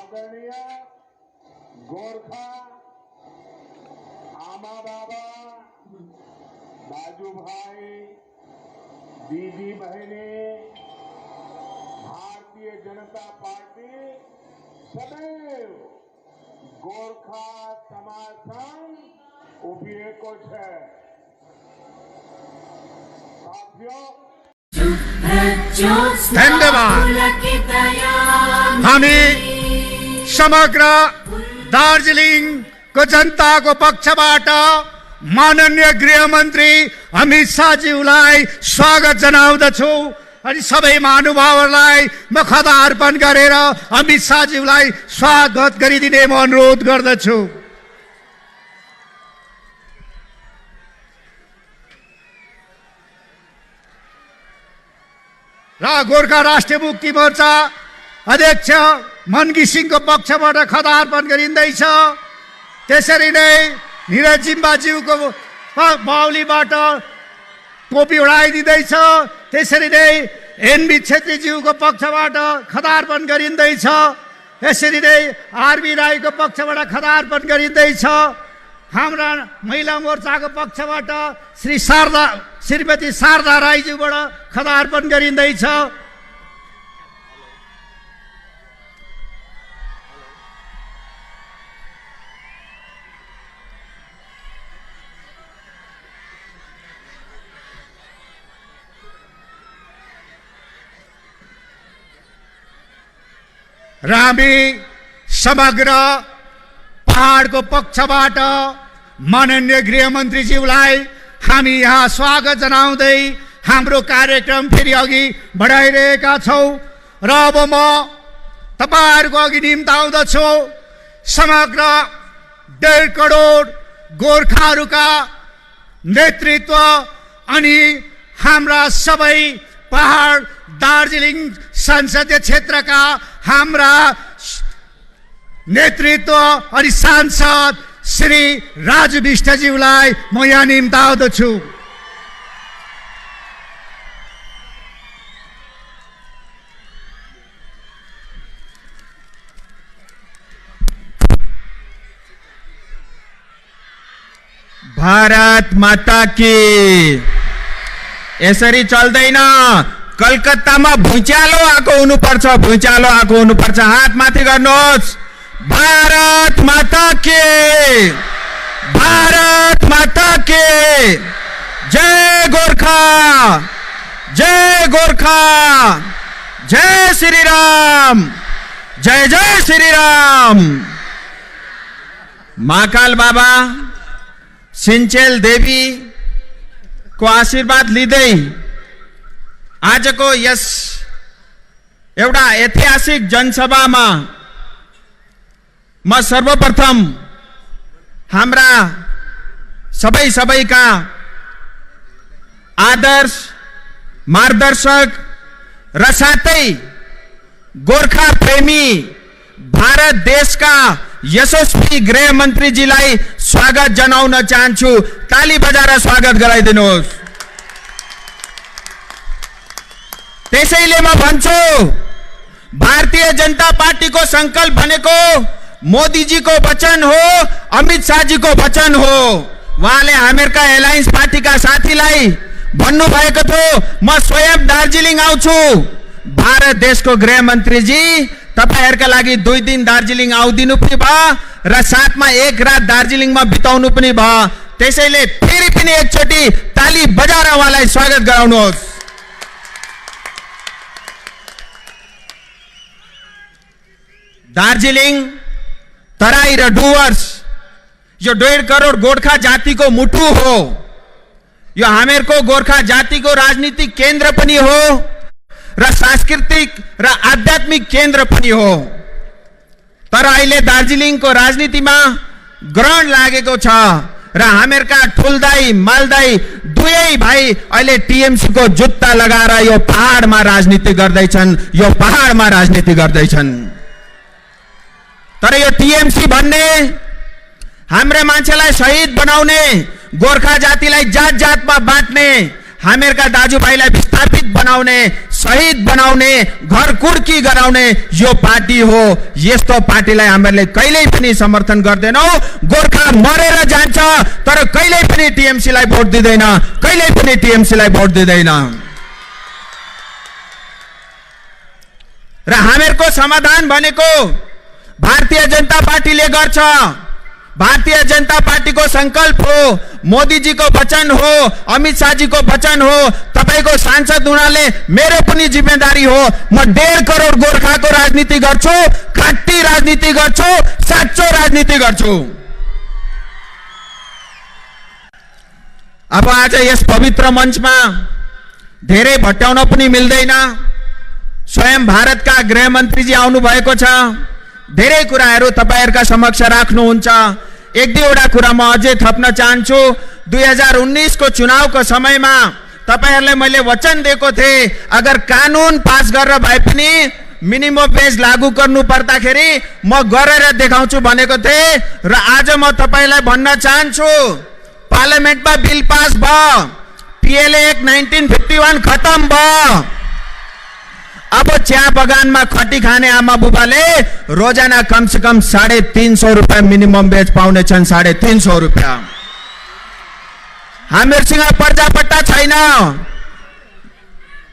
आदरणीय गोरखा आमा बाबा बाजू भाई दीदी बहने भारतीय जनता पार्टी सदैव गोरखा समाज संघ उभिएको छ। साथियों धन्यवाद। हामी समग्र दार्जिलिङको जनताको पक्षबाट माननीय गृहमन्त्री अमित शाहज्यूलाई स्वागत जनाउँदछु अनि सबै महानुभावहरूलाई म खदा अर्पण गरेर अमित शाहज्यूलाई स्वागत गरिदिने म अनुरोध गर्दछु। र गोर्खा राष्ट्रिय मुक्ति मोर्चा अध्यक्ष मन घिसिङको पक्षबाट खदा अर्पण गरिँदैछ। त्यसरी नै निरज जिम्बाज्यूको बाहुलीबाट टोपी उडाइदिँदैछ। त्यसरी नै एनबी छेत्रीज्यूको पक्षबाट खदा अर्पण गरिँदैछ। यसरी नै आरबी राईको पक्षबाट खदा अर्पण गरिँदैछ। हाम्रा महिला मोर्चाको पक्षबाट श्रीमती शारदा राईज्यूबाट खदा अर्पण गरिँदैछ। र हामी समग्र पहाडको पक्षबाट माननीय गृहमन्त्रीज्यूलाई हामी यहाँ स्वागत जनाउँदै हाम्रो कार्यक्रम फेरि अघि बढाइरहेका छौँ। र अब म तपाईहरूको अघि निम्ताउँदछु समग्र 1.5 करोड गोर्खाहरूका नेतृत्व अनि हाम्रा सबै पहाड दार्जिलिङ संसदीय क्षेत्रका हाम्रा नेतृत्व अनि सांसद श्री राजु विष्टज्यूलाई म यहाँ निम्ताउँदछु। भारत माता की। यसरी चल्दैन। कलकत्तामा भुइँचालो आएको हुनुपर्छ, भुइँचालो आएको हुनुपर्छ। हात माथि गर्नुहोस्। भारत माता की, भारत माता की। जय गोर्खा, जय गोर्खा, जय श्री राम, जय जय श्री राम। महाकाल बाबा सिन्चेल देवी को आशीर्वाद लिँदै आजको यस एउटा ऐतिहासिक जनसभामा म सर्वप्रथम हाम्रा सबैका आदर्श मार्गदर्शक र साथै गोर्खा प्रेमी भारत देशका यशस्वी गृहमन्त्रीजीलाई स्वागत जनाउन चाहन्छु। ताली बजाएर स्वागत गराइदिनुहोस्। त्यसैले म भन्छु भारतीय जनता पार्टीको संकल्प भनेको मोदीजीको वचन हो, अमित शाहजीको वचन हो। उहाँले हामीहरुका एलायन्स पार्टीका साथीलाई भन्नुभएको थियो म स्वयं दार्जिलिङ आउँछु। भारत देशको गृहमन्त्रीजी तपाईहरुका लागि 2 दिन दार्जिलिङ आउदिनु पनि भयो र साथमा 1 रात दार्जिलिङमा बिताउनु पनि भयो। त्यसैले फेरि पनि एकचोटी ताली बजाएर उहाँलाई स्वागत गराउनुहोस्। दार्जिलिङ तराई र डुवर्स यो 1.5 करोड गोर्खा जातिको मुटु हो। यो हामीहरुको गोर्खा जातिको राजनीतिक केन्द्र पनि हो र सांस्कृतिक र आध्यात्मिक केन्द्र पनि हो। तर अहिले दार्जिलिङको राजनीतिमा ग्रहण लागेको छ र हामीहरुका ठुलदाई मालदाई दुवै भाइ अहिले टीएमसी को जुत्ता लगाएर यो पहाडमा राजनीति गर्दैछन्, यो पहाडमा राजनीति गर्दैछन्। तर यो टीएमसी भन्ने हाम्रो मान्छेलाई शहीद बनाउने, गोर्खा जातिलाई जात जातमा बाँट्ने, हामीहरुका दाजुभाइलाई विस्थापित बनाउने शहीद बनाउने, घर कुर्की गराउने यो पार्टी हो। यस्तो पार्टीलाई हामीले कहिल्यै पनि समर्थन गर्दैनौं। गोर्खा मरेर जान्छ तर कहिल्यै पनि टीएमसी लाई भोट दिँदैन, कहिल्यै पनि टीएमसी लाई भोट दिँदैन। र हामीहरूको समाधान भनेको भारतीय जनता पार्टीले गर्छ। भारतीय जनता पार्टीको संकल्प हो, मोदी जी को वचन हो, अमित शाह जी को वचन हो। तपाईको सांसद हुनाले मेरो पनि जिम्मेदारी हो। म 1.5 करोड गोर्खाको राजनीति गर्छु, खाटी राजनीति गर्छु, साँचो राजनीति गर्छु। अब आज यस पवित्र मञ्चमा धेरै भट्याउन पनि मिल्दैन। स्वयं भारतका गृहमन्त्रीजी आउनु भएको छ, धेरै कुराहरू तपाईहरुका समक्ष राख्नुहुन्छ। एक दुईवटा कुरा म अझै थप्न चाहन्छु। 2019 को चुनावको समयमा तपाईहरुलाई मैले वचन दिएको थिए, अगर कानून पास गरेर भए पनि मिनिमम वेज लागू गर्नु पर्दाखेरि म गरेर देखाउँछु भनेको थिए। र आज म तपाईलाई भन्न चाहन्छु, पार्लियामेन्टमा बिल पास भयो, पीएलए एक्ट 1951 खत्म भयो। अब चिया बगानमा खटी खाने आमा बुबाले रोजाना कम से कम 350 रुपैयाँ मिनिमम वेज पाउने छन्। 350 रुपैयाँ। हामीसँग पर्जापट्टा छैन।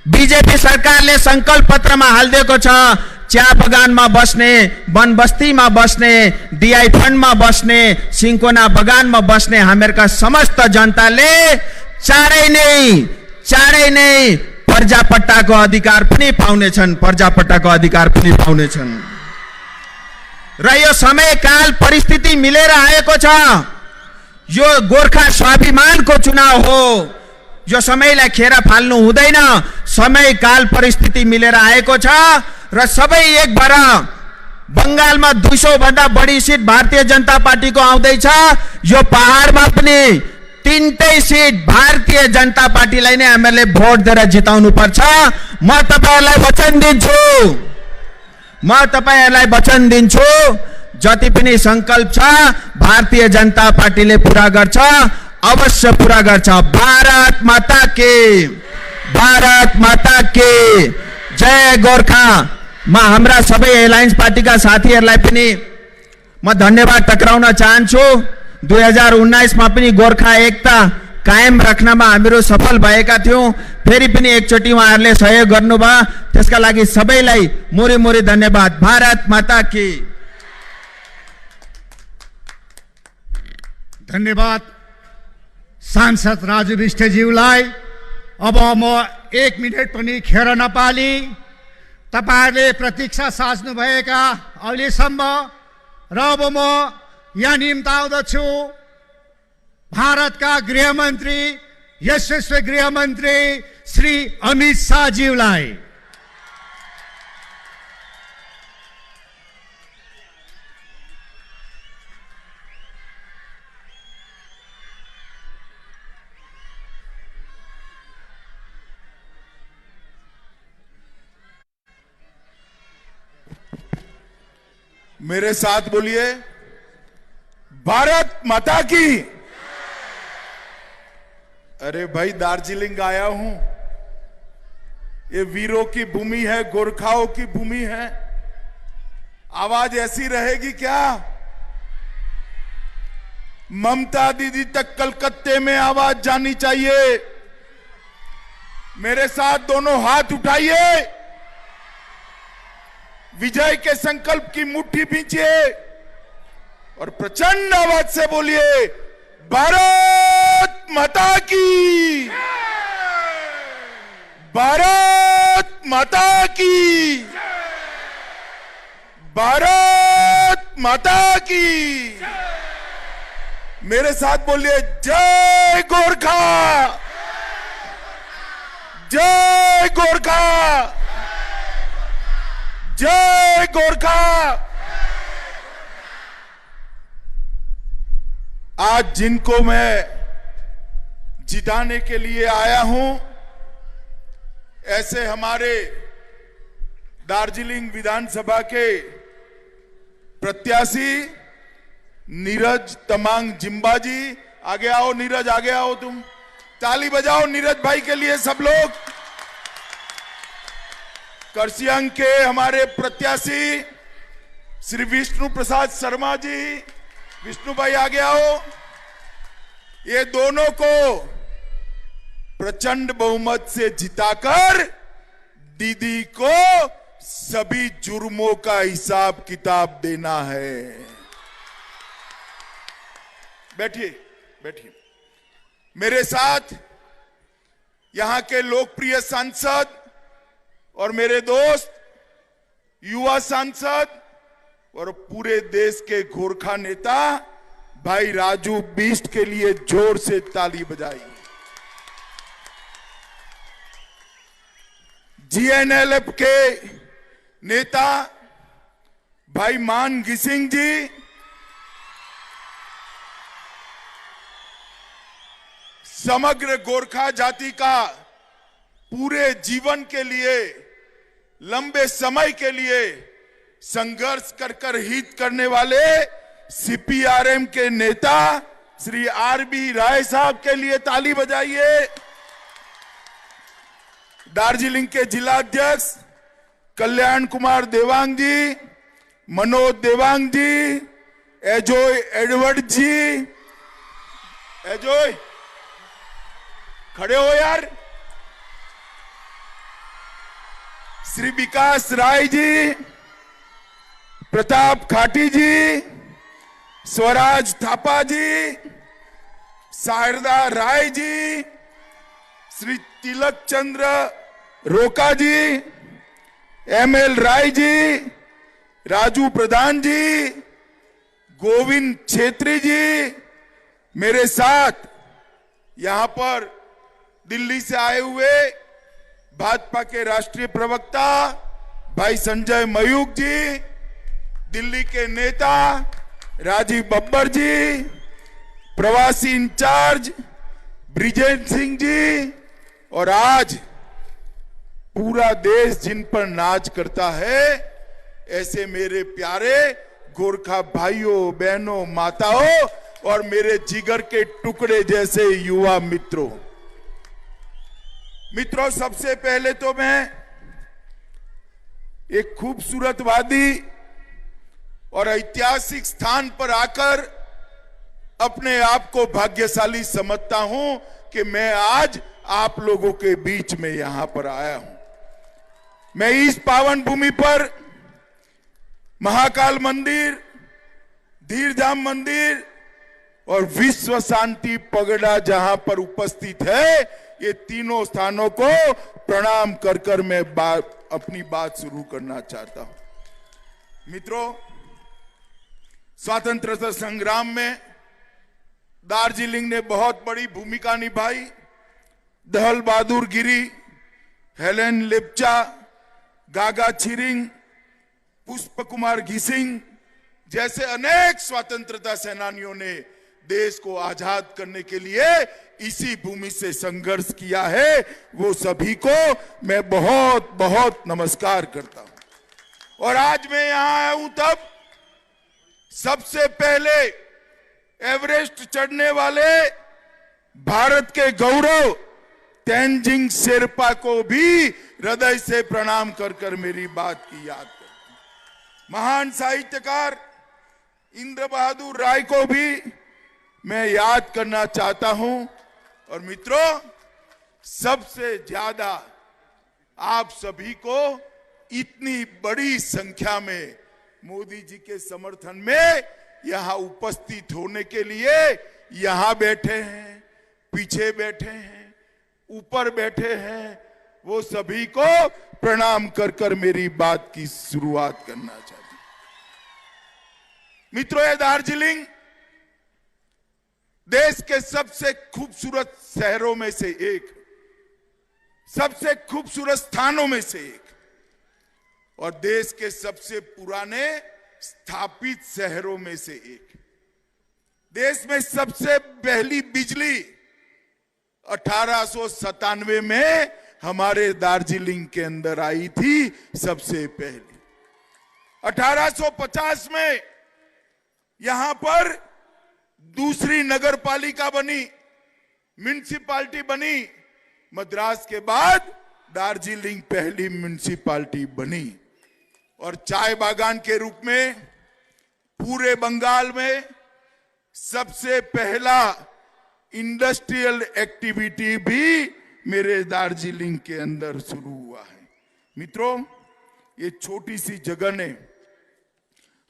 बीजेपी सरकारले संकल्प पत्रमा हालिदिएको छ, चिया बगानमा बस्ने, वन बस्तीमा बस्ने, डीआई फन्डमा बस्ने, सिंकोना बगानमा बस्ने हामीहरूका समस्त जनताले चाँडै नै पर्जापट्टाको अधिकार पनि पाउनेछन्, पर्जापट्टाको अधिकार पनि पाउनेछन्। र यो समयकाल परिस्थिति मिलेर आएको छ। यो गोर्खा स्वाभिमानको चुनाव हो। यो समयलाई खेर फाल्नु हुँदैन। समयकाल परिस्थिति मिलेर आएको छ र सबै एक भएर बंगालमा 200 भन्दा बढी सिट भारतीय जनता पार्टीको आउँदैछ। यो पहाडमा पनि 3टै सिट भारतीय जनता पार्टीलाई नै हामीले भोट दिएर जिताउनु पर्छ। म तपाईहरुलाई वचन दिन्छु, जति पनि संकल्प छ भारतीय जनता पार्टीले पूरा गर्छ, अवश्य पूरा गर्छ। भारत माता की, भारत माता की जय गोर्खा। म हाम्रा सबै एलायन्स पार्टीका साथीहरुलाई पनि म धन्यवाद टक्राउन चाहन्छु। 2019 मा पनि गोर्खा एकता कायम राख्नमा हामीहरू सफल भएका थियौं। फेरि पनि एकचोटी उहाँहरूले सहयोग गर्नुभयो, त्यसका लागि सबैलाई मोरी मोरी धन्यवाद। भारत माता की। धन्यवाद सांसद राजु विष्टज्यूलाई। अब म 1 मिनेट पनि खेर नपाली तपाईहरुले प्रतीक्षा साच्नु भएका अहिलेसम्म र अब म यहाँ निम्ताउँदछु भारतका गृहमन्त्री, यशस्वी गृहमन्त्री श्री अमित शाहज्यूलाई। मेरे साथ बोलिए, भारत माता की। अरे भाई, दार्जिलिंग आया हूं। ये वीरों की भूमि है, गोरखाओं की भूमि है। आवाज ऐसी रहेगी क्या? ममता दीदी तक कलकत्ते में आवाज जानी चाहिए। मेरे साथ दोनों हाथ उठाइए, विजय के संकल्प की मुट्ठी भींचिए और प्रचंड आवाज से बोलिए, भारत माता की, भारत माता की, भारत माता की। मेरे साथ बोलिए, जय गोरखा, जय गोरखा, जय गोरखा। आज जिनको मैं जिताने के लिए आया हूं, ऐसे हमारे दार्जिलिंग विधानसभा के प्रत्याशी नीरज तमांग जिम्बा जी। आगे आओ नीरज, आगे आओ। तुम ताली बजाओ नीरज भाई के लिए सब लोग। कर्सियंग के हमारे प्रत्याशी श्री विष्णु प्रसाद शर्मा जी, विष्णु भाई आगे आओ। ये दोनों को प्रचंड बहुमत से जिताकर दीदी को सभी जुर्मों का हिसाब किताब देना है। बैठिए बैठिए। मेरे साथ यहां के लोकप्रिय सांसद और मेरे दोस्त युवा सांसद और पूरे देश के गोरखा नेता भाई राजू बिष्ट के लिए जोर से ताली बजाइए। जीएनएलएफ के नेता भाई मान घिसिंग जी, समग्र गोरखा जाति का पूरे जीवन के लिए, लंबे समय के लिए संघर्ष कर हित करने वाले सीपीआरएम के नेता श्री आरबी राय साहब के लिए ताली बजाइए। दार्जिलिंग के जिला अध्यक्ष कल्याण कुमार देवांग जी, मनोज देवांग जी, एजोय एडवर्ड जी, एजोय खड़े हो यार, श्री विकास राय जी, प्रताप खाटी जी, स्वराज थापा जी, शारदा राय जी, श्री तिलक चंद्र रोका जी, एमएल राय जी, राजू प्रधान जी, गोविंद छेत्री जी, मेरे साथ यहां पर दिल्ली से आए हुए भाजपा के राष्ट्रीय प्रवक्ता भाई संजय मयूख जी, दिल्ली के नेता राजीव बब्बर जी, प्रवासी इंचार्ज ब्रिजेश सिंह जी, और आज पूरा देश जिन पर नाच करता है ऐसे मेरे प्यारे गोरखा भाइयों बहनों माताओं और मेरे जिगर के टुकड़े जैसे युवा मित्रों, सबसे पहले तो मैं एक खूबसूरत वादी और ऐतिहासिक स्थान पर आकर अपने आप को भाग्यशाली समझता हूं कि मैं आज आप लोगों के बीच में यहां पर आया हूं। मैं इस पावन भूमि पर महाकाल मंदिर, धीरधाम मंदिर और विश्व शांति पगड़ा जहां पर उपस्थित है, ये तीनों स्थानों को प्रणाम कर मैं अपनी बात शुरू करना चाहता हूं। मित्रों, स्वतंत्रता संग्राम में दार्जिलिंग ने बहुत बड़ी भूमिका निभाई। दहल बहादुर गिरी, हेलेन लेप्चा, गागा छिरिंग, पुष्प कुमार घिसिंग जैसे अनेक स्वतंत्रता सेनानियों ने देश को आजाद करने के लिए इसी भूमि से संघर्ष किया है। वो सभी को मैं बहुत बहुत नमस्कार करता हूं। और आज मैं यहां आया हूं तब सबसे पहले एवरेस्ट चढ़ने वाले भारत के गौरव तेंजिंग शेरपा को भी हृदय से प्रणाम कर मेरी बात की याद करता हूं। महान साहित्यकार इंद्र बहादुर राय को भी मैं याद करना चाहता हूं। और मित्रों, सबसे ज्यादा आप सभी को इतनी बड़ी संख्या में मोदी जी के समर्थन में यहां उपस्थित होने के लिए यहां बैठे हैं, पीछे बैठे हैं, ऊपर बैठे हैं, वो सभी को प्रणाम कर मेरी बात की शुरुआत करना चाहता हूं। मित्रों, ये दार्जिलिंग देश के सबसे खूबसूरत शहरों में से एक, सबसे खूबसूरत स्थानों में से एक और देश के सबसे पुराने स्थापित शहरों में से एक। देश में सबसे पहली बिजली 1897 में हमारे दार्जिलिंग के अंदर आई थी सबसे पहले। 1850 में यहां पर दूसरी नगर पालिका बनी, म्युनिसिपैलिटी बनी। मद्रास के बाद दार्जिलिंग पहली म्युनिसिपालिटी बनी और चाय बागान के रूप में पूरे बंगाल में सबसे पहला इंडस्ट्रियल एक्टिविटी भी मेरे दार्जिलिंग के अंदर शुरू हुआ है। मित्रों, ये छोटी सी जगह ने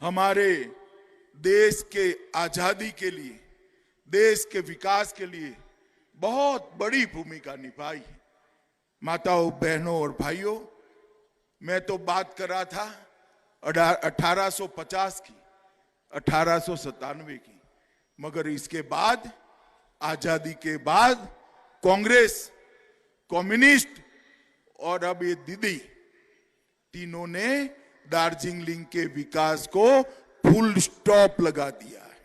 हमारे देश के आजादी के लिए, देश के विकास के लिए बहुत बड़ी भूमिका निभाई है। माताओं, बहनों और भाइयों, मैं तो बात कर रहा था 1850 की, 1897 की, मगर इसके बाद, आजादी के बाद कांग्रेस, कम्युनिस्ट और अब ये दीदी, तीनों ने दार्जिलिंग के विकास को फुल स्टॉप लगा दिया है।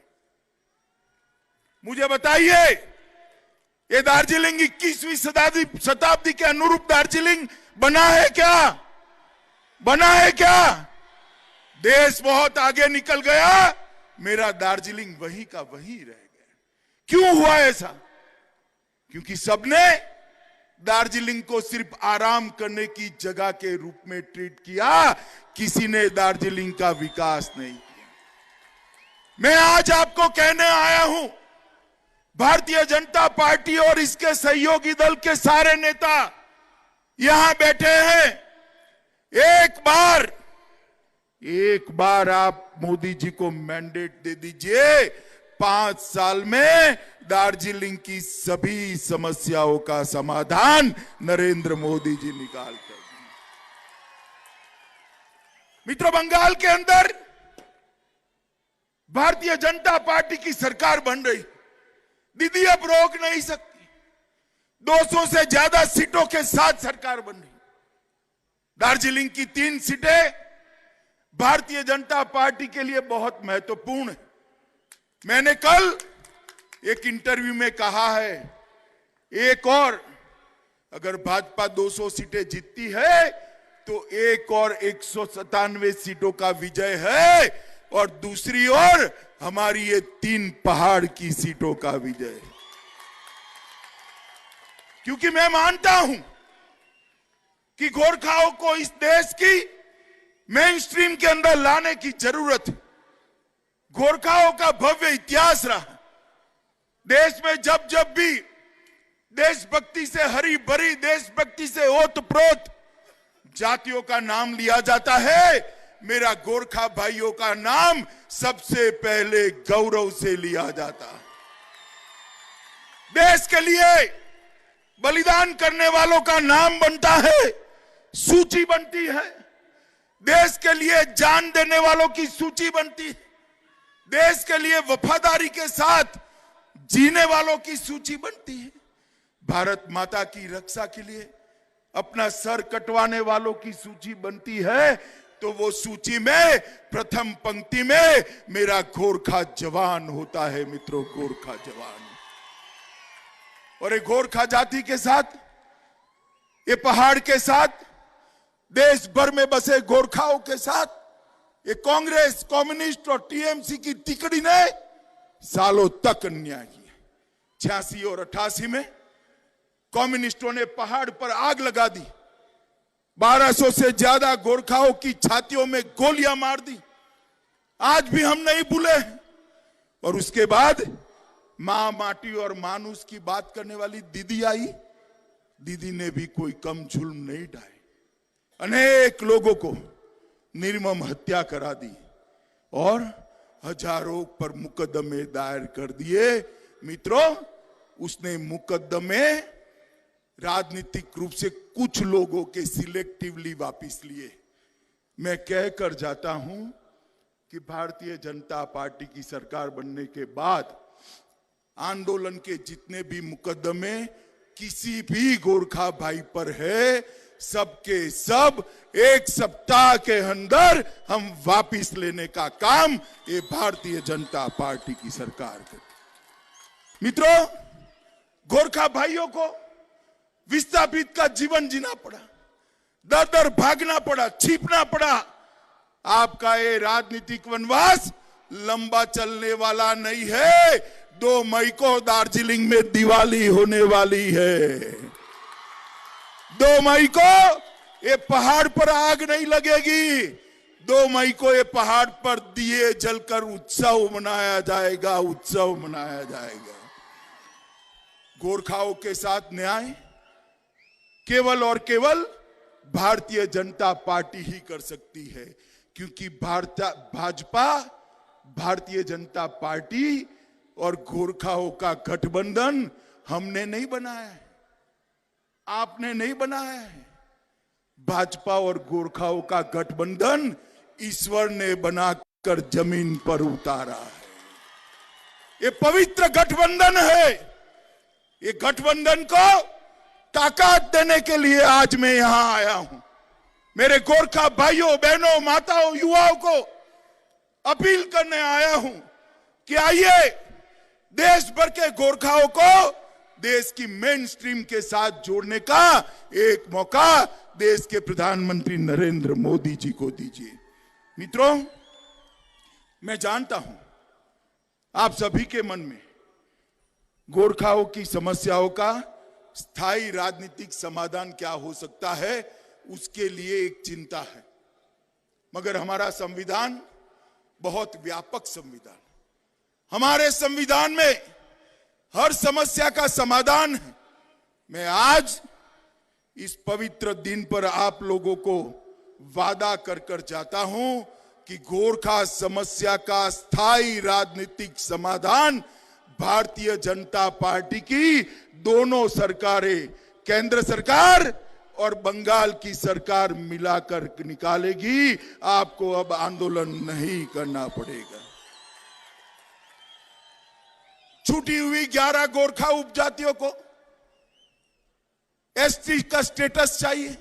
मुझे बताइए, ये दार्जिलिंग 21वीं शताब्दी के अनुरूप दार्जिलिंग बना है क्या? बना है क्या? देश बहुत आगे निकल गया, मेरा दार्जिलिंग वहीं का वहीं रह गया। क्यों हुआ ऐसा? क्योंकि सबने दार्जिलिंग को सिर्फ आराम करने की जगह के रूप में ट्रीट किया, किसी ने दार्जिलिंग का विकास नहीं किया। मैं आज आपको कहने आया हूं, भारतीय जनता पार्टी और इसके सहयोगी दल के सारे नेता यहां बैठे हैं। एक बार आप मोदी जी को मैंडेट दे दीजिए, 5 साल में दार्जिलिंग की सभी समस्याओं का समाधान नरेंद्र मोदी जी निकाल कर देंगे। मित्रों, बंगाल के अंदर भारतीय जनता पार्टी की सरकार बन रही, दीदी अब रोक नहीं सकती। 200 से ज्यादा सीटों के साथ सरकार बन रही। दार्जिलिंग की 3 सीटें भारतीय जनता पार्टी के लिए बहुत महत्वपूर्ण है। मैंने कल एक इंटरव्यू में कहा है, एक और अगर भाजपा 200 सीटें जीतती है तो एक और 197 सीटों का विजय है, और दूसरी ओर हमारी ये 3 पहाड़ की सीटों का विजय है। क्योंकि मैं मानता हूं कि गोरखाओं को इस देश की मेन स्ट्रीम के अंदर लाने की जरूरत है। गोरखाओं का भव्य इतिहास रहा। देश में जब जब भी देशभक्ति से हरी भरी, देशभक्ति से ओतप्रोत जातियों का नाम लिया जाता है, मेरा गोरखा भाइयों का नाम सबसे पहले गौरव से लिया जाता है। देश के लिए बलिदान करने वालों का नाम बनता है, सूची बनती है। देश के लिए जान देने वालों की सूची बनती है। देश के लिए वफादारी के साथ जीने वालों की सूची बनती है। भारत माता की रक्षा के लिए अपना सर कटवाने वालों की सूची बनती है, तो वो सूची में प्रथम पंक्ति में मेरा गोरखा जवान होता है। मित्रों, गोरखा जवान। और एक गोरखा जाति के साथ, ये पहाड़ के साथ, देश भर में बसे गोरखाओं के साथ ये कांग्रेस, कम्युनिस्ट और टीएमसी की तिकड़ी ने सालों तक अन्याय किया। 86 और 88 में कम्युनिस्टों ने पहाड़ पर आग लगा दी, 1200 से ज्यादा गोरखाओं की छातियों में गोलियां मार दी। आज भी हम नहीं भूले। और उसके बाद मां माटी और मानुस की बात करने वाली दीदी आई। दीदी ने भी कोई कम जुल्म नहीं ढाए, अनेक लोगों को निर्मम हत्या करा दी और हजारों पर मुकदमे दायर कर दिए। मित्रों, उसने मुकदमे राजनीतिक रूप से कुछ लोगों के सिलेक्टिवली वापस लिए। मैं कहकर जाता हूं कि भारतीय जनता पार्टी की सरकार बनने के बाद आंदोलन के जितने भी मुकदमे किसी भी गोरखा भाई पर है, सबके सब 1 सप्ताह के अंदर हम वापस लेने का काम ये भारतीय जनता पार्टी की सरकार करती। मित्रों, गोरखा भाइयों को विस्थापित का जीवन जीना पड़ा, दर दर भागना पड़ा, छिपना पड़ा। आपका ये राजनीतिक वनवास लंबा चलने वाला नहीं है। 2 मई को दार्जिलिंग में दिवाली होने वाली है। 2 मई को ये पहाड़ पर आग नहीं लगेगी। 2 मई को ये पहाड़ पर दिए जलकर उत्सव मनाया जाएगा, उत्सव मनाया जाएगा। गोरखाओं के साथ न्याय केवल और केवल भारतीय जनता पार्टी ही कर सकती है, क्योंकि भाजपा, भारतीय जनता पार्टी और गोरखाओं का गठबंधन हमने नहीं बनाया है, आपने नहीं बनाया है। भाजपा और गोरखाओं का गठबंधन ईश्वर ने बनाकर जमीन पर उतारा है। ये पवित्र गठबंधन है। ये गठबंधन को ताकत देने के लिए आज मैं यहां आया हूं। मेरे गोरखा भाइयों, बहनों, माताओं, युवाओं को अपील करने आया हूं कि आइए देश भर के गोरखाओं को देश की मेन स्ट्रीम के साथ जोड़ने का एक मौका देश के प्रधानमंत्री नरेंद्र मोदी जी को दीजिए। मित्रों, मैं जानता हूं आप सभी के मन में गोरखाओं की समस्याओं का स्थायी राजनीतिक समाधान क्या हो सकता है, उसके लिए एक चिंता है। मगर हमारा संविधान बहुत व्यापक संविधान, हमारे संविधान में हर समस्या का समाधान है। मैं आज इस पवित्र दिन पर आप लोगों को वादा कर कर जाता हूं कि गोरखा समस्या का स्थायी राजनीतिक समाधान भारतीय जनता पार्टी की दोनों सरकारें, केंद्र सरकार और बंगाल की सरकार मिलाकर निकालेगी। आपको अब आंदोलन नहीं करना पड़ेगा। छूटी हुई 11 गोरखा उपजातियों को एसटी का स्टेटस चाहिए।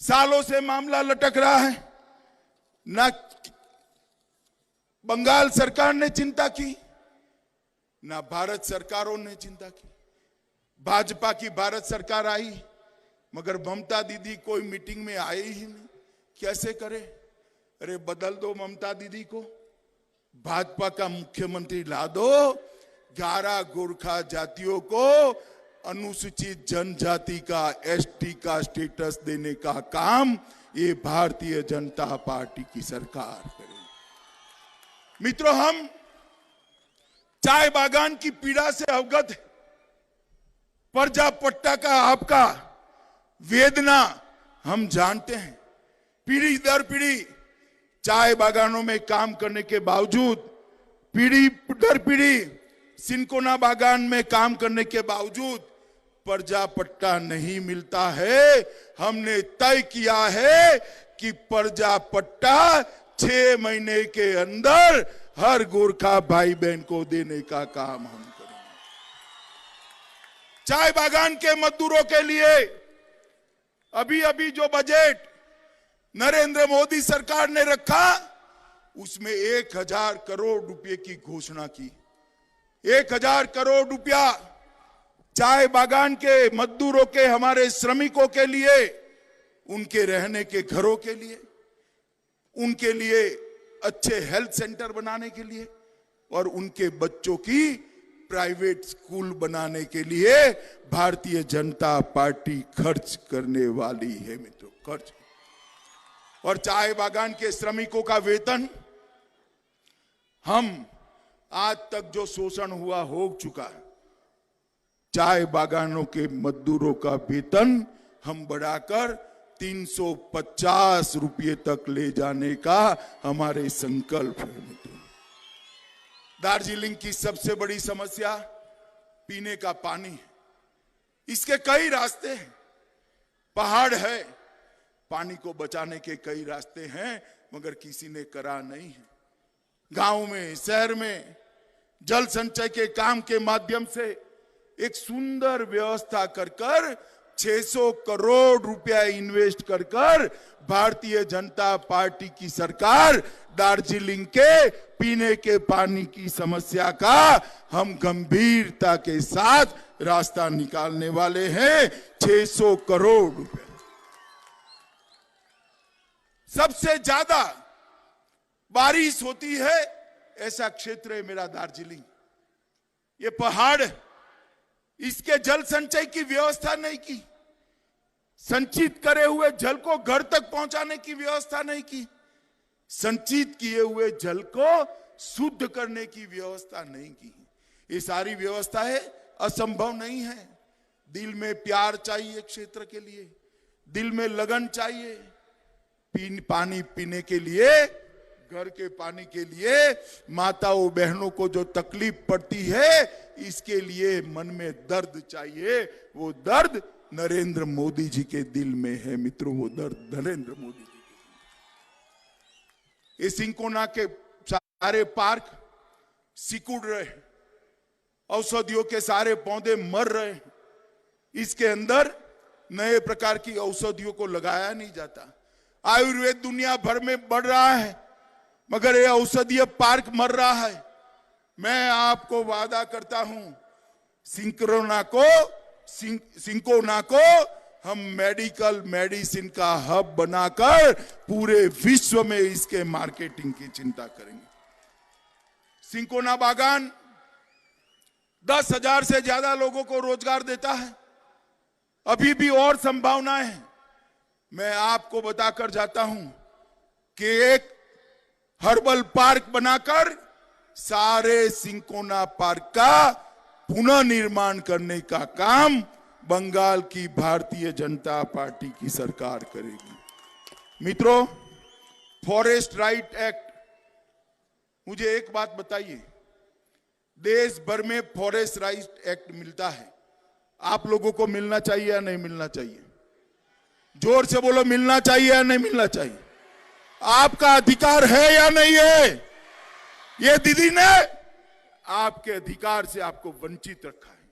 सालों से मामला लटक रहा है, ना बंगाल सरकार ने चिंता की, ना भारत सरकारों ने चिंता की। भाजपा की भारत सरकार आई, मगर ममता दीदी कोई मीटिंग में आई ही नहीं। कैसे करे? अरे बदल दो ममता दीदी को, भाजपा का मुख्यमंत्री ला दो। 11 गोरखा जातियों को अनुसूचित जनजाति का, एसटी का स्टेटस देने का काम ये भारतीय जनता पार्टी की सरकार करेगी। मित्रों, हम चाय बागान की पीड़ा से अवगत है। पर्जा पट्टा का आपका वेदना हम जानते हैं। पीढ़ी दर पीढ़ी चाय बागानों में काम करने के बावजूद, पीढ़ी दर पीढ़ी सिनकोना बागान में काम करने के बावजूद पर्जा पट्टा नहीं मिलता है। हमने तय किया है कि पर्जा पट्टा 6 महीने के अंदर हर गोरखा भाई बहन को देने का काम हम करेंगे। चाय बागान के मजदूरों के लिए अभी अभी जो बजट नरेंद्र मोदी सरकार ने रखा, उसमें 1000 करोड़ रुपए की घोषणा की। 1000 करोड़ रुपया चाय बागान के मजदूरों के, हमारे श्रमिकों के लिए, उनके रहने के घरों के लिए, उनके लिए अच्छे हेल्थ सेंटर बनाने के लिए और उनके बच्चों की प्राइवेट स्कूल बनाने के लिए भारतीय जनता पार्टी खर्च करने वाली है। मित्रों, खर्च। और चाय बागान के श्रमिकों का वेतन, हम आज तक जो शोषण हुआ हो चुका है, चाय बागानों के मजदूरों का वेतन हम बढ़ाकर 350 रुपये तक ले जाने का हमारे संकल्प है। मित्रों, दार्जिलिंग की सबसे बड़ी समस्या पीने का पानी है। इसके कई रास्ते हैं, पहाड़ है, पानी को बचाने के कई रास्ते हैं, मगर किसी ने करा नहीं है। गांव में, शहर में जल संचय के काम के माध्यम से एक सुंदर व्यवस्था कर 600 करोड़ रुपया इन्वेस्ट कर भारतीय जनता पार्टी की सरकार दार्जिलिंग के पीने के पानी की समस्या का हम गंभीरता के साथ रास्ता निकालने वाले हैं। 600 करोड़ रुपए। सबसे ज्यादा बारिश होती है ऐसा क्षेत्र है मेरा दार्जिलिंग। ये पहाड़, इसके जल संचय की व्यवस्था नहीं की। संचित करे हुए जल को घर तक पहुंचाने की व्यवस्था नहीं की, संचित किए हुए जल को शुद्ध करने की व्यवस्था नहीं की। ये सारी व्यवस्था है असंभव नहीं है। दिल में प्यार चाहिए क्षेत्र के लिए, दिल में लगन चाहिए, पानी पीने के लिए, घर के पानी के लिए, माताओं बहनों को जो तकलीफ पड़ती है इसके लिए मन में दर्द चाहिए। वो दर्द नरेंद्र मोदी जी के दिल में है मित्रों, वो दर्द नरेंद्र मोदी जी के। ये सिंकोना के सारे पार्क सिकुड़ रहे, औषधियों के सारे पौधे मर रहे, इसके अंदर नए प्रकार की औषधियों को लगाया नहीं जाता। आयुर्वेद दुनिया भर में बढ़ रहा है मगर ये औषधीय पार्क मर रहा है। मैं आपको वादा करता हूं सिंकोना को हम मेडिकल मेडिसिन का हब बनाकर पूरे विश्व में इसके मार्केटिंग की चिंता करेंगे। सिंकोना बागान 10,000 से ज्यादा लोगों को रोजगार देता है, अभी भी और संभावनाएं हैं। मैं आपको बताकर जाता हूं कि एक हर्बल पार्क बनाकर सारे सिंकोना पार्क का पुनः निर्माण करने का काम बंगाल की भारतीय जनता पार्टी की सरकार करेगी। मित्रों, फॉरेस्ट राइट एक्ट, मुझे एक बात बताइए, देश भर में फॉरेस्ट राइट एक्ट मिलता है, आप लोगों को मिलना चाहिए या नहीं मिलना चाहिए? जोर से बोलो, मिलना चाहिए या नहीं मिलना चाहिए? आपका अधिकार है या नहीं है? ये दीदी ने आपके अधिकार से आपको वंचित रखा है।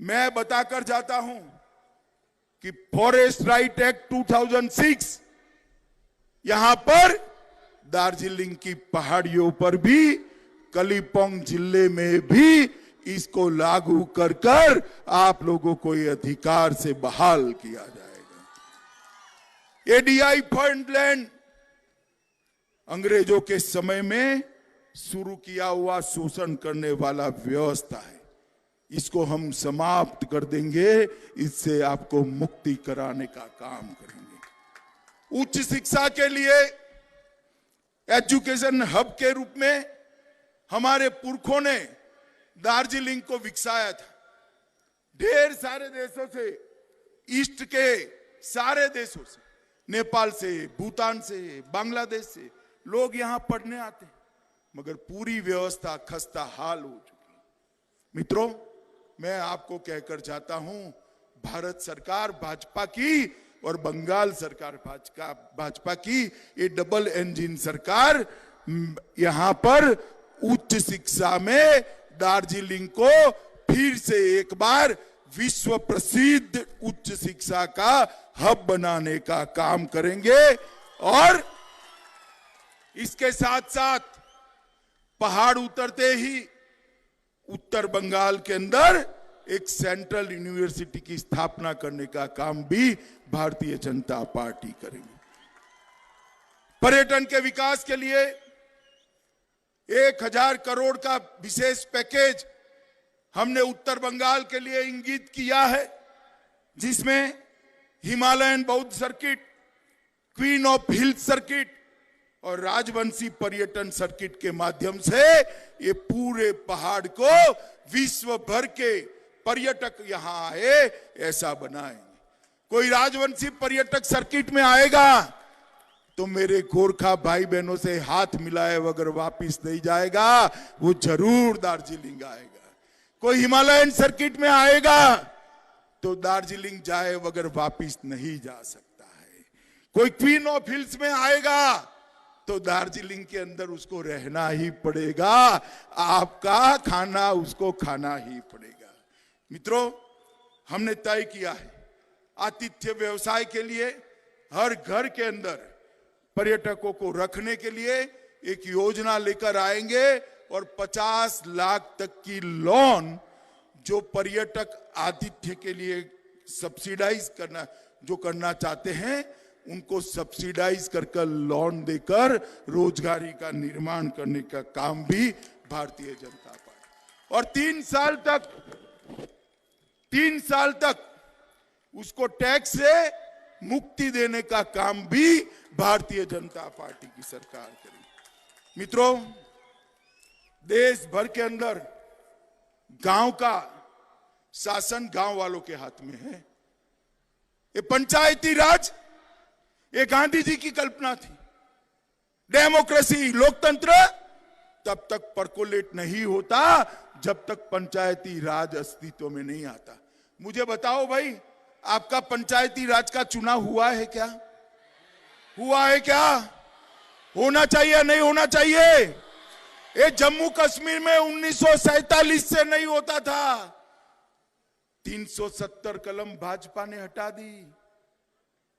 मैं बताकर जाता हूं कि फॉरेस्ट राइट एक्ट 2006 यहां पर दार्जिलिंग की पहाड़ियों पर भी, कलिम्पोंग जिले में भी इसको लागू कर कर आप लोगों को ये अधिकार से बहाल किया जाएगा। एडीआई फंड लैंड अंग्रेजों के समय में शुरू किया हुआ शोषण करने वाला व्यवस्था है, इसको हम समाप्त कर देंगे, इससे आपको मुक्ति कराने का काम करेंगे। उच्च शिक्षा के लिए एजुकेशन हब के रूप में हमारे पुरखों ने दार्जिलिंग को विकसाया था। ढेर सारे देशों से, ईस्ट के सारे देशों से, नेपाल से, भूटान से, बांग्लादेश से लोग यहां पढ़ने आते हैं, मगर पूरी व्यवस्था खस्ता हाल हो चुकी है। मित्रों, मैं आपको कहकर जाता हूं, भारत सरकार भाजपा की और बंगाल सरकार भाजपा की ये डबल इंजन सरकार यहां पर उच्च शिक्षा में दार्जिलिंग को फिर से एक बार विश्व प्रसिद्ध उच्च शिक्षा का हब बनाने का काम करेंगे। और इसके साथ साथ पहाड़ उतरते ही उत्तर बंगाल के अंदर एक सेंट्रल यूनिवर्सिटी की स्थापना करने का काम भी भारतीय जनता पार्टी करेगी। पर्यटन के विकास के लिए 1,000 करोड़ का विशेष पैकेज हमने उत्तर बंगाल के लिए इंगित किया है, जिसमें हिमालयन बौद्ध circuit, queen of hill circuit और राजवंशी पर्यटन सर्किट के माध्यम से ये पूरे पहाड़ को विश्व भर के पर्यटक यहां आए ऐसा बनाएंगे। कोई राजवंशी पर्यटक सर्किट में आएगा तो मेरे गोरखा भाई बहनों से हाथ मिलाए बगैर वापिस नहीं जाएगा, वो जरूर दार्जिलिंग आएगा। कोई हिमालयन सर्किट में आएगा तो दार्जिलिंग जाए बगैर वापिस नहीं जा सकता है। कोई क्वीन ऑफ हिल्स में आएगा तो दार्जिलिंग के अंदर उसको रहना ही पड़ेगा, आपका खाना उसको खाना ही पड़ेगा। मित्रों, हमने तय किया है आतिथ्य व्यवसाय के लिए हर घर के अंदर पर्यटकों को रखने के लिए एक योजना लेकर आएंगे और 50 लाख तक की लोन जो पर्यटक आतिथ्य के लिए सब्सिडाइज करना चाहते हैं उनको सब्सिडाइज कर लोन देकर रोजगारी का निर्माण करने का काम भी भारतीय जनता पार्टी। और 3 साल तक उसको टैक्स से मुक्ति देने का काम भी भारतीय जनता पार्टी की सरकार करेगी। मित्रों, देश भर के अंदर गांव का शासन गांव वालों के हाथ में है। ये पंचायती राज ये गांधी जी की कल्पना थी। डेमोक्रेसी, लोकतंत्र तब तक परकोलेट नहीं होता जब तक पंचायती राज अस्तित्व में नहीं आता। मुझे बताओ भाई, आपका पंचायती राज का चुनाव हुआ है क्या? हुआ है क्या? होना चाहिए नहीं होना चाहिए? ये जम्मू कश्मीर में 1947 से नहीं होता था। 370 कलम भाजपा ने हटा दी।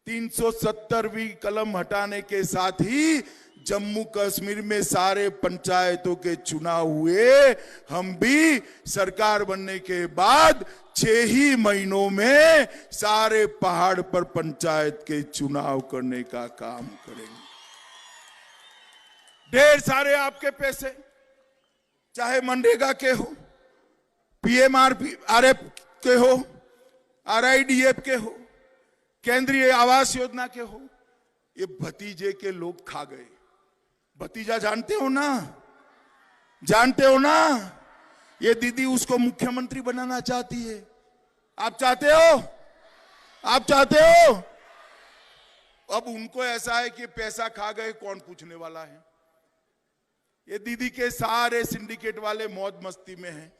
370वीं कलम हटाने के साथ ही जम्मू कश्मीर में सारे पंचायतों के चुनाव हुए। हम भी सरकार बनने के बाद 6 ही महीनों में सारे पहाड़ पर पंचायत के चुनाव करने का काम करेंगे। ढेर सारे आपके पैसे, चाहे मनरेगा के हो, पीएमआरएफ के हो, आरआईडीएफ के हो, केंद्रीय आवास योजना के हो, ये भतीजे के लोग खा गए। भतीजा जानते हो ना? जानते हो ना? ये दीदी उसको मुख्यमंत्री बनाना चाहती है। आप चाहते हो? आप चाहते हो? अब उनको ऐसा है कि पैसा खा गए, कौन पूछने वाला है। ये दीदी के सारे सिंडिकेट वाले मौज मस्ती में हैं।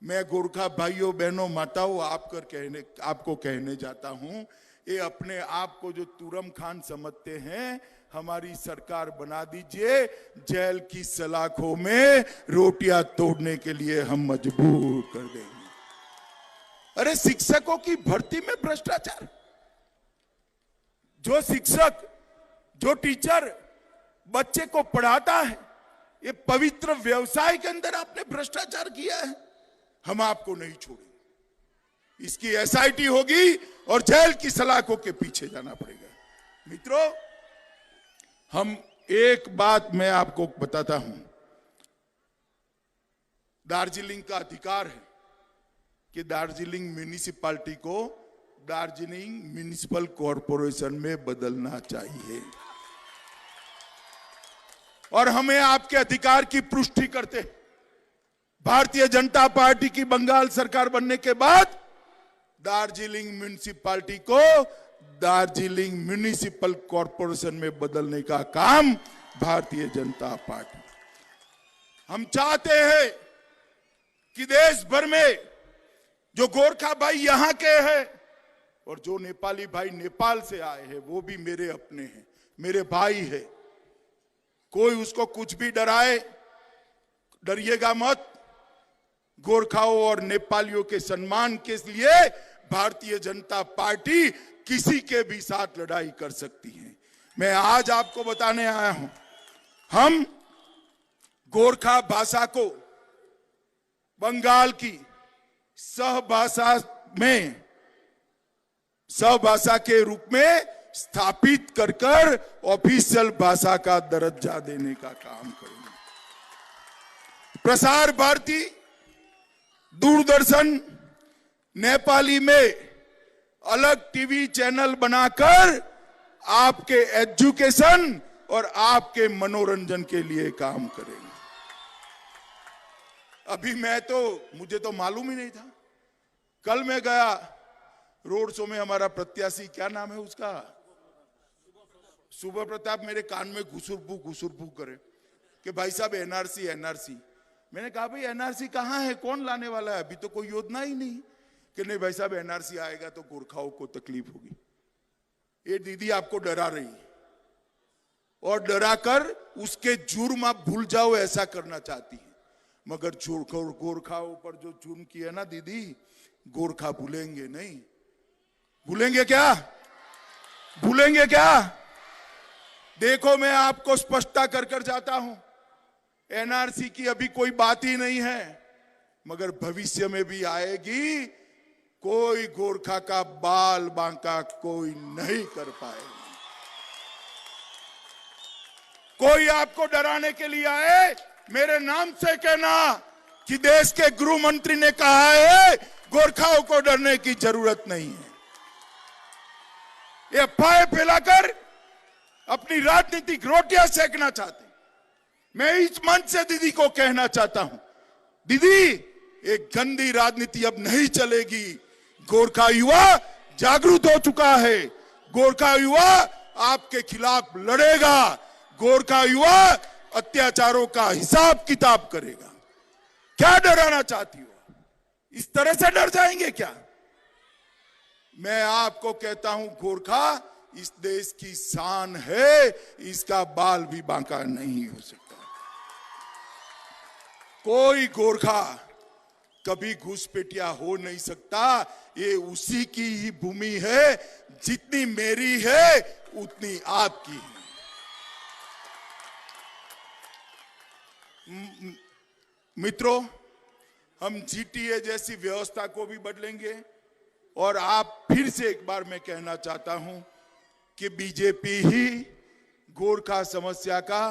मैं गोरखा भाइयों बहनों माताओं आपको कहने जाता हूं, ये अपने आप को जो तुरम खान समझते हैं, हमारी सरकार बना दीजिए। जेल की सलाखों में रोटियां तोड़ने के लिए हम मजबूर कर देंगे। अरे शिक्षकों की भर्ती में भ्रष्टाचार। जो शिक्षक, जो टीचर बच्चे को पढ़ाता है, ये पवित्र व्यवसाय के अंदर आपने भ्रष्टाचार किया है, हम आपको नहीं छोड़ेंगे। इसकी एसआईटी होगी और जेल की सलाखों के पीछे जाना पड़ेगा। मित्रों, हम एक बात मैं आपको बताता हूं, दार्जिलिंग का अधिकार है कि दार्जिलिंग म्युनिसिपैलिटी को दार्जिलिंग म्युनिसिपल कॉरपोरेशन में बदलना चाहिए। और हमें आपके अधिकार की पुष्टि करते हैं। भारतीय जनता पार्टी की बंगाल सरकार बनने के बाद दार्जिलिंग म्युनिसिपैलिटी को दार्जिलिंग म्युनिसिपल कॉरपोरेशन में बदलने का काम भारतीय जनता पार्टी। हम चाहते हैं कि देश भर में जो गोरखा भाई यहां के हैं और जो नेपाली भाई नेपाल से आए हैं, वो भी मेरे अपने हैं, मेरे भाई है। कोई उसको कुछ भी डराए, डरिएगा मत। गोरखाओं और नेपालियों के सम्मान के लिए भारतीय जनता पार्टी किसी के भी साथ लड़ाई कर सकती है। मैं आज आपको बताने आया हूं, हम गोरखा भाषा को बंगाल की सहभाषा के रूप में स्थापित कर ऑफिशियल भाषा का दर्जा देने का काम करेंगे। प्रसार भारती, दूरदर्शन नेपाली में अलग टीवी चैनल बनाकर आपके एजुकेशन और आपके मनोरंजन के लिए काम करेंगे। अभी मुझे तो मालूम ही नहीं था। कल मैं गया रोड शो में, हमारा प्रत्याशी, क्या नाम है उसका, सुबह प्रताप, मेरे कान में घुसुरपू करे कि भाई साहब एनआरसी एनआरसी। मैंने कहा भाई एनआरसी कहाँ है, कौन लाने वाला है? अभी तो कोई योजना ही नहीं। कि नहीं भाई साहब, एनआरसी आएगा तो गोरखाओं को तकलीफ होगी। ये दीदी आपको डरा रही है और डराकर उसके जुर्म आप भूल जाओ ऐसा करना चाहती है। मगर गोरखाओं पर जो जुर्म किया ना दीदी, गोरखा भूलेंगे नहीं। भूलेंगे क्या? भूलेंगे क्या? देखो, मैं आपको स्पष्टता कर जाता हूं, एनआरसी की अभी कोई बात ही नहीं है, मगर भविष्य में भी आएगी। कोई गोरखा का बाल बांका कोई नहीं कर पाएगा। कोई आपको डराने के लिए आए, मेरे नाम से कहना कि देश के गृह मंत्री ने कहा है गोरखाओं को डरने की जरूरत नहीं है। ये अफवाहें फैलाकर अपनी राजनीतिक रोटियां सेकना चाहते। मैं इस मंच से दीदी को कहना चाहता हूं, दीदी एक गंदी राजनीति अब नहीं चलेगी। गोरखा युवा जागरूक हो चुका है। गोरखा युवा आपके खिलाफ लड़ेगा। गोरखा युवा अत्याचारों का हिसाब किताब करेगा। क्या डराना चाहती हो? इस तरह से डर जाएंगे क्या? मैं आपको कहता हूं, गोरखा इस देश की शान है, इसका बाल भी बांका नहीं हो सकता। कोई गोरखा कभी घुसपैठिया हो नहीं सकता। ये उसी की ही भूमि है। जितनी मेरी है उतनी आपकी है। मित्रों, हम जीटीए जैसी व्यवस्था को भी बदलेंगे। और आप फिर से एक बार मैं कहना चाहता हूं कि बीजेपी ही गोरखा समस्या का,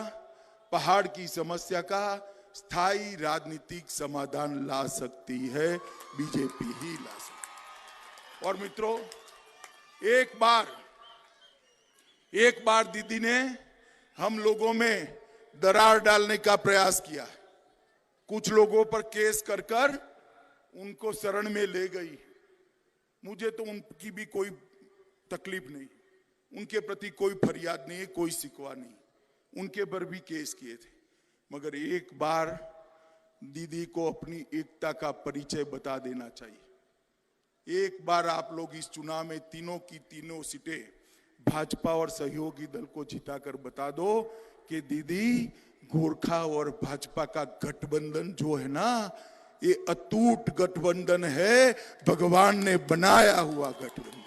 पहाड़ की समस्या का स्थायी राजनीतिक समाधान ला सकती है। बीजेपी ही ला सकती। और मित्रों, एक बार दीदी ने हम लोगों में दरार डालने का प्रयास किया। कुछ लोगों पर केस कर उनको शरण में ले गई। मुझे तो उनकी भी कोई तकलीफ नहीं, उनके प्रति कोई फरियाद नहीं है, कोई शिकवा नहीं। उनके पर भी केस किए थे। मगर एक बार दीदी को अपनी एकता का परिचय बता देना चाहिए। एक बार आप लोग इस चुनाव में तीनों की तीनों सीटें भाजपा और सहयोगी दल को जिताकर बता दो कि दीदी, गोरखा और भाजपा का गठबंधन जो है ना, ये अटूट गठबंधन है। भगवान ने बनाया हुआ गठबंधन,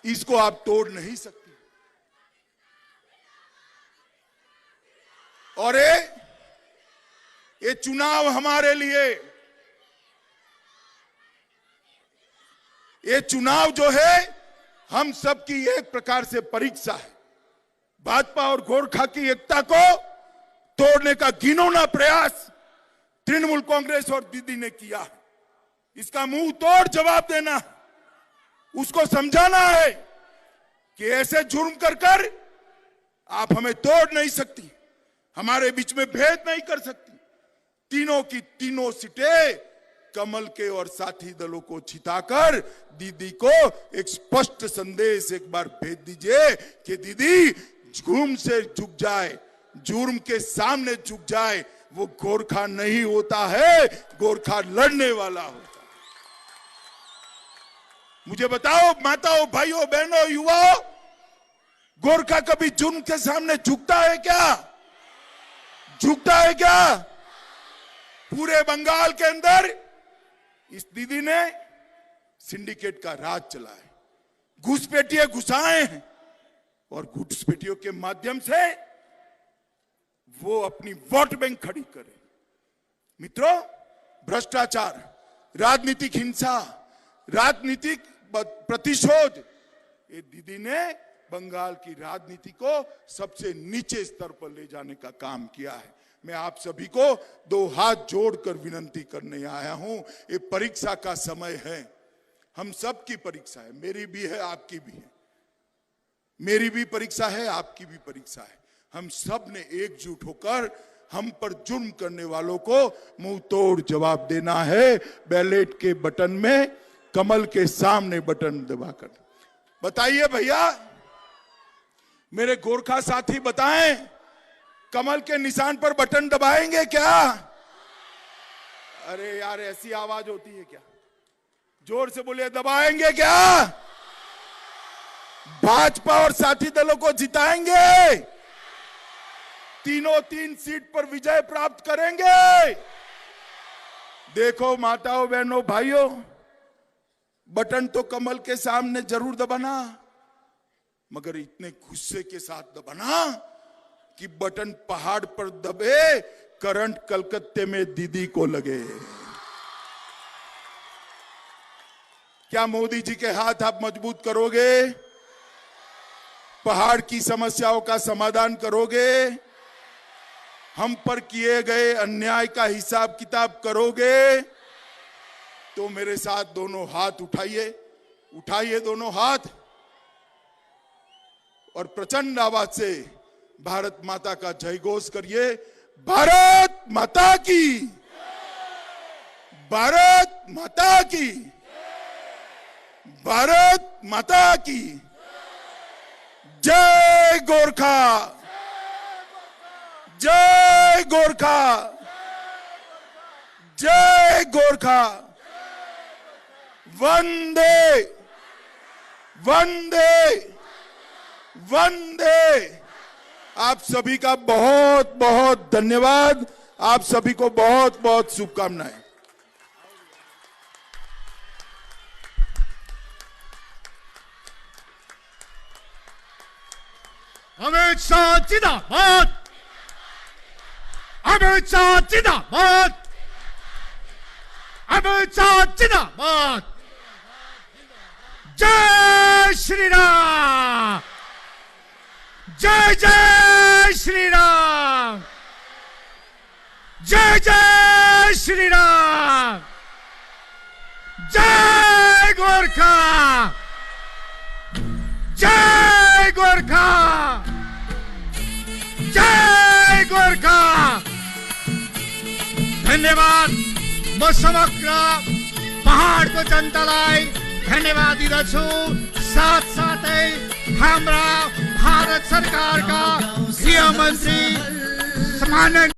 इसको आप तोड़ नहीं सकते। और ये चुनाव हमारे लिए, ये चुनाव जो है हम सबकी एक प्रकार से परीक्षा है। भाजपा और गोरखा की एकता को तोड़ने का घिनौना प्रयास तृणमूल कांग्रेस और दीदी ने किया। इसका मुंह तोड़ जवाब देना, उसको समझाना है कि ऐसे जुर्म कर आप हमें तोड़ नहीं सकती, हमारे बीच में भेद नहीं कर सकती। तीनों की तीनों सीटें कमल के और साथी दलों को जिताकर दीदी को एक स्पष्ट संदेश एक बार भेज दीजिए कि दीदी जुर्म से झुक जाए, जुर्म के सामने झुक जाए। वो गोरखा नहीं होता है, गोरखा लड़ने वाला होता है। मुझे बताओ माताओं, भाइयों, बहनों, युवाओं, गोरखा कभी जुर्म के सामने झुकता है क्या? झुकता है क्या? पूरे बंगाल के अंदर इस दीदी ने सिंडिकेट का राज चला है, घुसपैठिए घुसाए हैं और घुसपैठियों के माध्यम से वो अपनी वोट बैंक खड़ी करे। मित्रों, भ्रष्टाचार, राजनीतिक हिंसा, राजनीतिक प्रतिशोध, ये दीदी ने बंगाल की राजनीति को सबसे नीचे स्तर पर ले जाने का काम किया है। मैं आप सभी को दो हाथ जोड़कर विनती करने आया हूं। ये परीक्षा का समय है, हम सबकी परीक्षा है, मेरी भी है, आपकी भी है। मेरी भी परीक्षा है, आपकी भी परीक्षा है। हम सब ने एकजुट होकर हम पर जुर्म करने वालों को मुंह तोड़ जवाब देना है। बैलेट के बटन में कमल के सामने बटन दबाकर बताइए भैया, मेरे गोरखा साथी बताएं, कमल के निशान पर बटन दबाएंगे क्या? अरे यार, ऐसी आवाज होती है क्या? जोर से बोलिए, दबाएंगे क्या? भाजपा और साथी दलों को जिताएंगे, तीनों तीन सीट पर विजय प्राप्त करेंगे। देखो माताओं, बहनों, भाइयों, बटन तो कमल के सामने जरूर दबाना, मगर इतने गुस्से के साथ दबाना कि बटन पहाड़ पर दबे, करंट कलकत्ते में दीदी को लगे। क्या मोदी जी के हाथ आप मजबूत करोगे? पहाड़ की समस्याओं का समाधान करोगे? हम पर किए गए अन्याय का हिसाब किताब करोगे? तो मेरे साथ दोनों हाथ उठाइए, उठाइए दोनों हाथ। और प्रचंड आवाज से भारत माता का जय घोष करिए। भारत माता की, भारत माता की, भारत माता की जय गोरखा, जय गोरखा, जय गोरखा। वंदे वंदे वंदे। आप सभी का बहुत बहुत धन्यवाद। आप सभी को बहुत बहुत शुभकामनाएं। अमित शाह जिंदाबाद, अमित शाह जिंदाबाद, अमित शाह जिंदाबाद। जय श्री राम, जय जय श्री राम, जय जय श्री राम। जय गोरखा, जय गोरखा, जय गोरखा। धन्यवाद। म समग्र पहाडको जनतालाई धन्यवाद दिदछु। साथसाथै हाम्रा भारत सरकारका गृह मन्त्री सम्माननीय